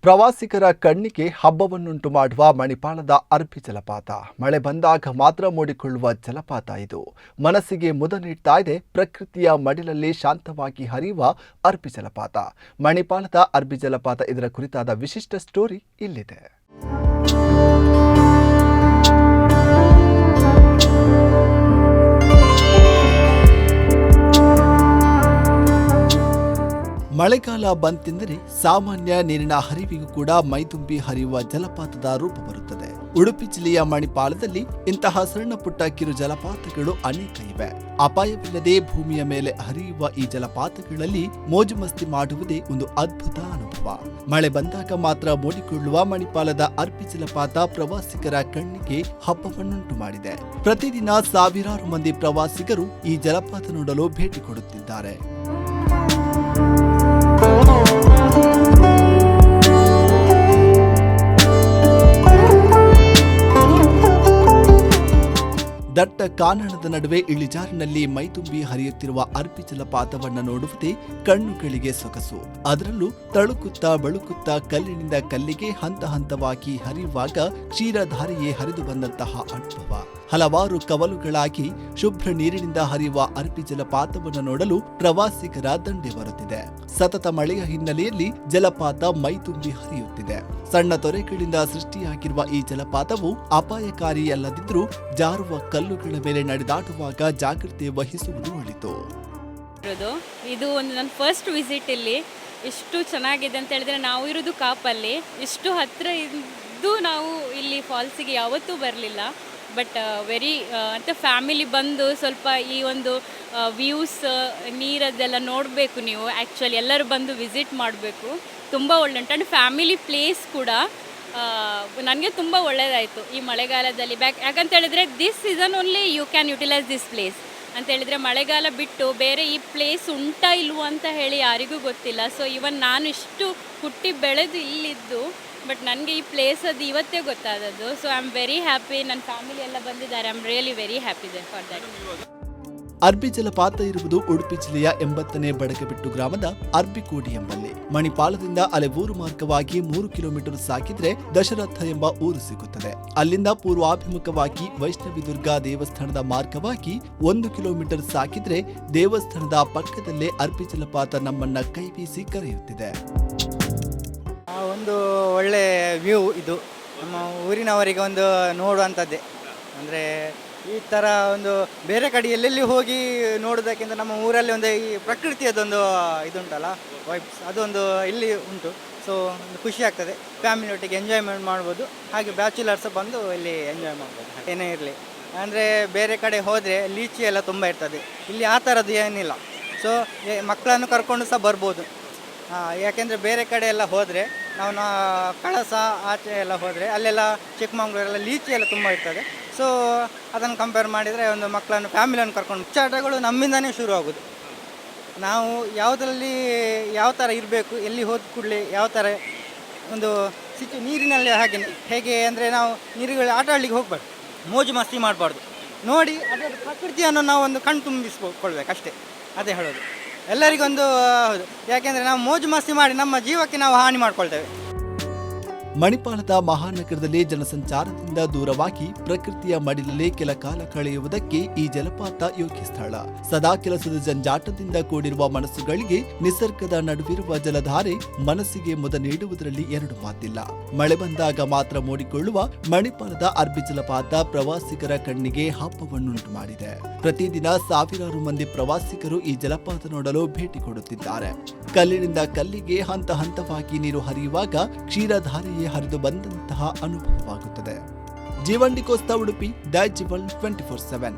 ಪ್ರವಾಸಿಗರ ಕಣ್ಣಿಗೆ ಹಬ್ಬವನ್ನುಂಟು ಮಾಡುವ ಮಣಿಪಾಲದ ಅರ್ಬಿ ಜಲಪಾತ. ಮಳೆ ಬಂದಾಗ ಮಾತ್ರ ಮೂಡಿಕೊಳ್ಳುವ ಜಲಪಾತ ಇದು. ಮನಸ್ಸಿಗೆ ಮುದ ನೀಡ್ತಾ ಇದೆ. ಪ್ರಕೃತಿಯ ಮಡಿಲಲ್ಲಿ ಶಾಂತವಾಗಿ ಹರಿಯುವ ಅರ್ಬಿ ಜಲಪಾತ. ಮಣಿಪಾಲದ ಅರ್ಬಿ ಜಲಪಾತ ಇದರ ಕುರಿತಾದ ವಿಶಿಷ್ಟ ಸ್ಟೋರಿ ಇಲ್ಲಿದೆ. ಮಳೆಗಾಲ ಬಂತೆಂದರೆ ಸಾಮಾನ್ಯ ನೀರಿನ ಹರಿವಿಗೂ ಕೂಡ ಮೈದುಂಬಿ ಹರಿಯುವ ಜಲಪಾತದ ರೂಪ ಬರುತ್ತದೆ. ಉಡುಪಿ ಜಿಲ್ಲೆಯ ಮಣಿಪಾಲದಲ್ಲಿ ಇಂತಹ ಸಣ್ಣ ಪುಟ್ಟ ಕಿರು ಜಲಪಾತಗಳು ಅನೇಕ ಇವೆ. ಅಪಾಯವಿಲ್ಲದೆ ಭೂಮಿಯ ಮೇಲೆ ಹರಿಯುವ ಈ ಜಲಪಾತಗಳಲ್ಲಿ ಮೋಜು ಮಸ್ತಿ ಮಾಡುವುದೇ ಒಂದು ಅದ್ಭುತ ಅನುಭವ. ಮಳೆ ಬಂದಾಗ ಮಾತ್ರ ಮೂಡಿಕೊಳ್ಳುವ ಮಣಿಪಾಲದ ಅರ್ಬಿ ಜಲಪಾತ ಪ್ರವಾಸಿಗರ ಕಣ್ಣಿಗೆ ಹಬ್ಬವನ್ನುಂಟು ಮಾಡಿದೆ. ಪ್ರತಿದಿನ ಸಾವಿರಾರು ಮಂದಿ ಪ್ರವಾಸಿಗರು ಈ ಜಲಪಾತ ನೋಡಲು ಭೇಟಿ ಕೊಡುತ್ತಿದ್ದಾರೆ. ದಟ್ಟ ಕಾನನದ ನಡುವೆ ಇಳಿಜಾರಿನಲ್ಲಿ ಮೈತುಂಬಿ ಹರಿಯುತ್ತಿರುವ ಅರ್ಬಿ ಜಲಪಾತವನ್ನು ನೋಡುವುದೇ ಕಣ್ಣುಗಳಿಗೆ ಸೊಗಸು. ಅದರಲ್ಲೂ ತಳುಕುತ್ತಾ ಬಳುಕುತ್ತಾ ಕಲ್ಲಿನಿಂದ ಕಲ್ಲಿಗೆ ಹಂತ ಹಂತವಾಗಿ ಹರಿಯುವಾಗ ಕ್ಷೀರಧಾರೆಯೇ ಹರಿದು ಬಂದಂತಹ ಅನುಭವ. ಹಲವಾರು ಕವಲುಗಳಾಗಿ ಶುಭ್ರ ನೀರಿನಿಂದ ಹರಿಯುವ ಅರ್ಬಿ ಜಲಪಾತವನ್ನು ನೋಡಲು ಪ್ರವಾಸಿಗರ ದಂಡೆ ಬರುತ್ತಿದೆ. ಸತತ ಮಳೆಯ ಹಿನ್ನೆಲೆಯಲ್ಲಿ ಜಲಪಾತ ಮೈತುಂಬಿ ಹರಿಯುತ್ತಿದೆ. ಸಣ್ಣ ತೊರೆಗಳಿಂದ ಸೃಷ್ಟಿಯಾಗಿರುವ ಈ ಜಲಪಾತವು ಅಪಾಯಕಾರಿಯಲ್ಲದಿದ್ದರೂ ಜಾರುವ ಕಲ್ಲುಗಳ ಮೇಲೆ ನಡೆದಾಡುವಾಗ ಜಾಗ್ರತೆ ವಹಿಸುವುದು ಒಳಿತು. ಇದು ಒಂದು ನನ್ನ ಫಸ್ಟ್ ವಿಸಿಟ್ ಇಲ್ಲಿ. ಎಷ್ಟು ಚೆನ್ನಾಗಿದೆ ಅಂತ ಹೇಳಿದ್ರೆ, ನಾವು ಇರೋದು ಕಾಪಲ್ಲಿ, ಇಷ್ಟು ಹತ್ರ ಇದ್ದು ನಾವು ಇಲ್ಲಿ ಫಾಲ್ಸಿಗೆ ಯಾವತ್ತೂ ಬರಲಿಲ್ಲ. ಬಟ್ ವೆರಿ ಅಂತ ಫ್ಯಾಮಿಲಿ ಬಂದು ಸ್ವಲ್ಪ ಈ ಒಂದು ವ್ಯೂಸ್ ನೀರದ್ದೆಲ್ಲ ನೋಡಬೇಕು. ನೀವು ಆ್ಯಕ್ಚುಲಿ ಎಲ್ಲರೂ ಬಂದು ವಿಸಿಟ್ ಮಾಡಬೇಕು. ತುಂಬ ಒಳ್ಳೆ ಉಂಟು. ಆ್ಯಂಡ್ ಫ್ಯಾಮಿಲಿ ಪ್ಲೇಸ್ ಕೂಡ ನನಗೆ ತುಂಬ ಒಳ್ಳೆಯದಾಯಿತು ಈ ಮಳೆಗಾಲದಲ್ಲಿ. ಯಾಕಂತ ಹೇಳಿದ್ರೆ this season only you can utilise this place ಅಂತ ಹೇಳಿದರೆ, ಮಳೆಗಾಲ ಬಿಟ್ಟು ಬೇರೆ ಈ ಪ್ಲೇಸ್ ಉಂಟಾ ಇಲ್ವೋ ಅಂತ ಹೇಳಿ ಯಾರಿಗೂ ಗೊತ್ತಿಲ್ಲ. ಸೊ ಇವನ್ ನಾನು ಇಷ್ಟು ಹುಟ್ಟಿ ಬೆಳೆದು ಇಲ್ಲಿದ್ದು, ಬಟ್ ನನಗೆ ಈ ಪ್ಲೇಸ್ ಅದು ಇವತ್ತೇ ಗೊತ್ತಾದದ್ದು. So I am very happy. ನನ್ನ ಫ್ಯಾಮಿಲಿ ಎಲ್ಲ ಬಂದಿದ್ದಾರೆ. I am really very happy for that. Arbi ಜಲಪಾತ ಇರುವುದು ಉಡುಪಿ ಜಿಲ್ಲೆಯ 80ನೇ ಬಡಗಬಿಟ್ಟು ಗ್ರಾಮದ ಅರ್ಬಿಕೋಡಿ ಎಂಬಲ್ಲಿ. ಮಣಿಪಾಲದಿಂದ ಅಲೆವೂರು ಮಾರ್ಗವಾಗಿ 3 ಕಿಲೋಮೀಟರ್ ಸಾಗಿದ್ರೆ ದಶರಥ ಎಂಬ ಊರು ಸಿಗುತ್ತದೆ. ಅಲ್ಲಿಂದ ಪೂರ್ವಾಭಿಮುಖವಾಗಿ ವೈಷ್ಣವಿ ದುರ್ಗಾ ದೇವಸ್ಥಾನದ ಮಾರ್ಗವಾಗಿ 1 ಕಿಲೋಮೀಟರ್ ಸಾಗಿದ್ರೆ ದೇವಸ್ಥಾನದ ಪಕ್ಕದಲ್ಲೇ ಅರ್ಬಿ ಜಲಪಾತ ನಮ್ಮನ್ನ ಕೈಬೀಸಿ ಕರೆಯುತ್ತಿದೆ. ಒಂದು ಒಳ್ಳೆ ವ್ಯೂ ಇದು. ನಮ್ಮ ಊರಿನವರಿಗೆ ಒಂದು ನೋಡುವಂಥದ್ದೇ. ಅಂದರೆ ಈ ಥರ ಒಂದು ಬೇರೆ ಕಡೆ ಎಲ್ಲೆಲ್ಲಿ ಹೋಗಿ ನೋಡೋದಕ್ಕಿಂತ ನಮ್ಮ ಊರಲ್ಲಿ ಒಂದು ಈ ಪ್ರಕೃತಿಯದೊಂದು ಇದುಂಟಲ್ಲ ವೈಬ್ಸ್, ಅದೊಂದು ಇಲ್ಲಿ ಉಂಟು. ಸೊ ಒಂದು ಖುಷಿ ಆಗ್ತದೆ. ಫ್ಯಾಮಿಲಿ ಒಟ್ಟಿಗೆ ಎಂಜಾಯ್ಮೆಂಟ್ ಮಾಡ್ಬೋದು. ಹಾಗೆ ಬ್ಯಾಚುಲರ್ಸ್ ಬಂದು ಇಲ್ಲಿ ಎಂಜಾಯ್ ಮಾಡ್ಬೋದು. ಏನೇ ಇರಲಿ ಅಂದರೆ ಬೇರೆ ಕಡೆ ಹೋದರೆ ಲೀಚಿ ಎಲ್ಲ ತುಂಬ ಇರ್ತದೆ. ಇಲ್ಲಿ ಆ ಥರದ್ದು ಏನಿಲ್ಲ. ಸೊ ಮಕ್ಕಳನ್ನು ಕರ್ಕೊಂಡು ಸಹ ಬರ್ಬೋದು. ಯಾಕೆಂದರೆ ಬೇರೆ ಕಡೆ ಎಲ್ಲ ಹೋದರೆ ನಾವು ಕಳಸ ಆಚೆ ಎಲ್ಲ ಹೋದರೆ ಅಲ್ಲೆಲ್ಲ ಚಿಕ್ಕಮಗಳೂರೆಲ್ಲ ಲೀಚಿ ಎಲ್ಲ ತುಂಬ ಇರ್ತದೆ. ಸೊ ಅದನ್ನು ಕಂಪೇರ್ ಮಾಡಿದರೆ ಒಂದು ಮಕ್ಕಳನ್ನು ಫ್ಯಾಮಿಲಿಯನ್ನು ಕರ್ಕೊಂಡು ಮುಚ್ಚಾಟಗಳು ನಮ್ಮಿಂದನೇ ಶುರು ಆಗೋದು. ನಾವು ಯಾವುದರಲ್ಲಿ ಯಾವ ಥರ ಇರಬೇಕು, ಎಲ್ಲಿ ಹೋದ ಕೂಡಲೇ ಯಾವ ಥರ ಒಂದು ನೀರಿನಲ್ಲಿ ಹೇಗೆ ಅಂದರೆ ನಾವು ನೀರುಗಳು ಆಟ ಆಡಲಿಕ್ಕೆ ಹೋಗಬಾರ್ದು, ಮೋಜು ಮಸ್ತಿ ಮಾಡಬಾರ್ದು. ನೋಡಿ ಅದರ ಪ್ರಕೃತಿಯನ್ನು ನಾವು ಒಂದು ಕಣ್ ತುಂಬಿಸ್ಕೊಳ್ಬೇಕಷ್ಟೇ. ಅದೇ ಹೇಳೋದು ಎಲ್ಲರಿಗೊಂದು. ಹೌದು, ಯಾಕೆಂದರೆ ನಾವು ಮೋಜು ಮಸ್ತಿ ಮಾಡಿ ನಮ್ಮ ಜೀವಕ್ಕೆ ನಾವು ಹಾನಿ ಮಾಡ್ಕೊಳ್ತೇವೆ. ಮಣಿಪಾಲದ ಮಹಾನಗರದಲ್ಲಿ ಜನಸಂಚಾರದಿಂದ ದೂರವಾಗಿ ಪ್ರಕೃತಿಯ ಮಡಿಲಲ್ಲಿ ಕೆಲ ಕಾಲ ಕಳೆಯುವುದಕ್ಕೆ ಈ ಜಲಪಾತ ಯೋಗ್ಯ ಸ್ಥಳ. ಸದಾ ಕೆಲಸದ ಜಂಜಾಟದಿಂದ ಕೂಡಿರುವ ಮನಸ್ಸುಗಳಿಗೆ ನಿಸರ್ಗದ ನಡುವಿರುವ ಜಲಧಾರೆ ಮನಸ್ಸಿಗೆ ಮುದ ನೀಡುವುದರಲ್ಲಿ ಎರಡು ಮಾತಿಲ್ಲ. ಮಳೆ ಬಂದಾಗ ಮಾತ್ರ ಮೂಡಿಕೊಳ್ಳುವ ಮಣಿಪಾಲದ ಅರ್ಬಿ ಜಲಪಾತ ಪ್ರವಾಸಿಗರ ಕಣ್ಣಿಗೆ ಹಬ್ಬವನ್ನುಂಟು ಮಾಡಿದೆ. ಪ್ರತಿದಿನ ಸಾವಿರಾರು ಮಂದಿ ಪ್ರವಾಸಿಗರು ಈ ಜಲಪಾತ ನೋಡಲು ಭೇಟಿ ಕೊಡುತ್ತಿದ್ದಾರೆ. ಕಲ್ಲಿನಿಂದ ಕಲ್ಲಿಗೆ ಹಂತ ಹಂತವಾಗಿ ನೀರು ಹರಿಯುವಾಗ ಕ್ಷೀರಧಾರೆಯೇ ಹರಿದು ಬಂದಂತಹ ಅನುಭವವಾಗುತ್ತದೆ. ಜೀವನ್ ಡಿ ಕೋಸ್ತಾ, ಉಡುಪಿ, ದೈಜ್ ಜೀವನ್ 24/7.